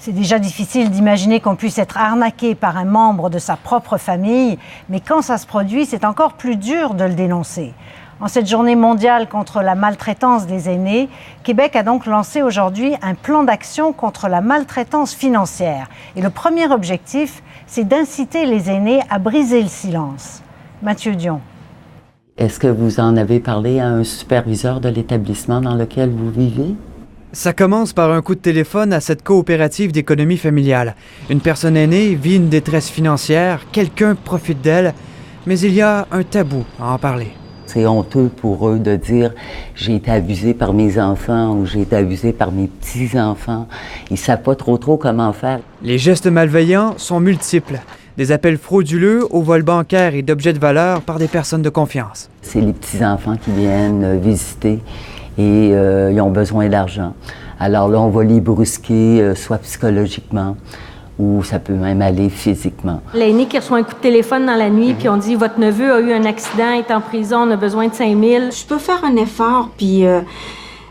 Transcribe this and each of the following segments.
C'est déjà difficile d'imaginer qu'on puisse être arnaqué par un membre de sa propre famille, mais quand ça se produit, c'est encore plus dur de le dénoncer. En cette journée mondiale contre la maltraitance des aînés, Québec a donc lancé aujourd'hui un plan d'action contre la maltraitance financière. Et le premier objectif, c'est d'inciter les aînés à briser le silence. Mathieu Dion. Est-ce que vous en avez parlé à un superviseur de l'établissement dans lequel vous vivez? Ça commence par un coup de téléphone à cette coopérative d'économie familiale. Une personne aînée vit une détresse financière, quelqu'un profite d'elle, mais il y a un tabou à en parler. C'est honteux pour eux de dire « j'ai été abusé par mes enfants » ou « j'ai été abusé par mes petits-enfants ». Ils ne savent pas trop comment faire. Les gestes malveillants sont multiples. Des appels frauduleux au vol bancaire et d'objets de valeur par des personnes de confiance. C'est les petits-enfants qui viennent visiter et ils ont besoin d'argent. Alors là, on va les brusquer, soit psychologiquement, ou ça peut même aller physiquement. L'aîné qui reçoit un coup de téléphone dans la nuit, puis on dit « Votre neveu a eu un accident, est en prison, on a besoin de 5 000 ». Je peux faire un effort, puis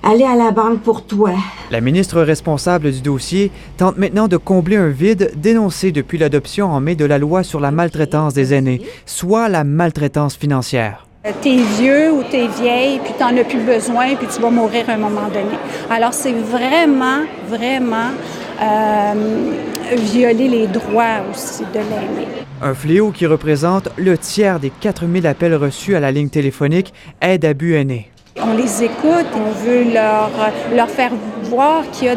aller à la banque pour toi. La ministre responsable du dossier tente maintenant de combler un vide dénoncé depuis l'adoption en mai de la loi sur la maltraitance des aînés, soit la maltraitance financière. T'es vieux ou t'es vieille, puis t'en as plus besoin, puis tu vas mourir à un moment donné. Alors, c'est vraiment violer les droits aussi de l'aîné. Un fléau qui représente le tiers des 4000 appels reçus à la ligne téléphonique Aide abus aînés. On les écoute, on veut leur faire voir qu'il y a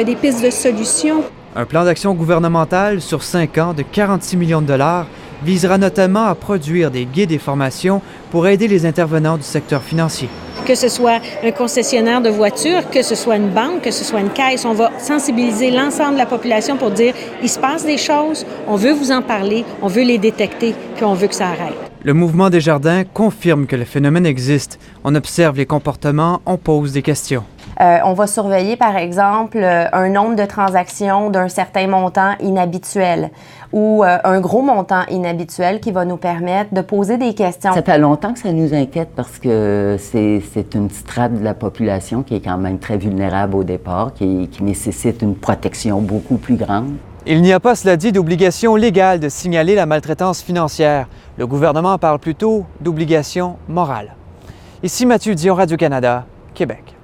des pistes de solutions. Un plan d'action gouvernemental sur 5 ans de 46 millions de dollars visera notamment à produire des guides et formations pour aider les intervenants du secteur financier. Que ce soit un concessionnaire de voitures, que ce soit une banque, que ce soit une caisse, on va sensibiliser l'ensemble de la population pour dire il se passe des choses, on veut vous en parler, on veut les détecter, puis on veut que ça arrête. Le mouvement Desjardins confirme que le phénomène existe. On observe les comportements, on pose des questions. On va surveiller, par exemple, un nombre de transactions d'un certain montant inhabituel ou un gros montant inhabituel qui va nous permettre de poser des questions. Ça fait longtemps que ça nous inquiète parce que c'est une strate de la population qui est quand même très vulnérable au départ, qui nécessite une protection beaucoup plus grande. Il n'y a pas, cela dit, d'obligation légale de signaler la maltraitance financière. Le gouvernement parle plutôt d'obligation morale. Ici Mathieu Dion, Radio-Canada, Québec.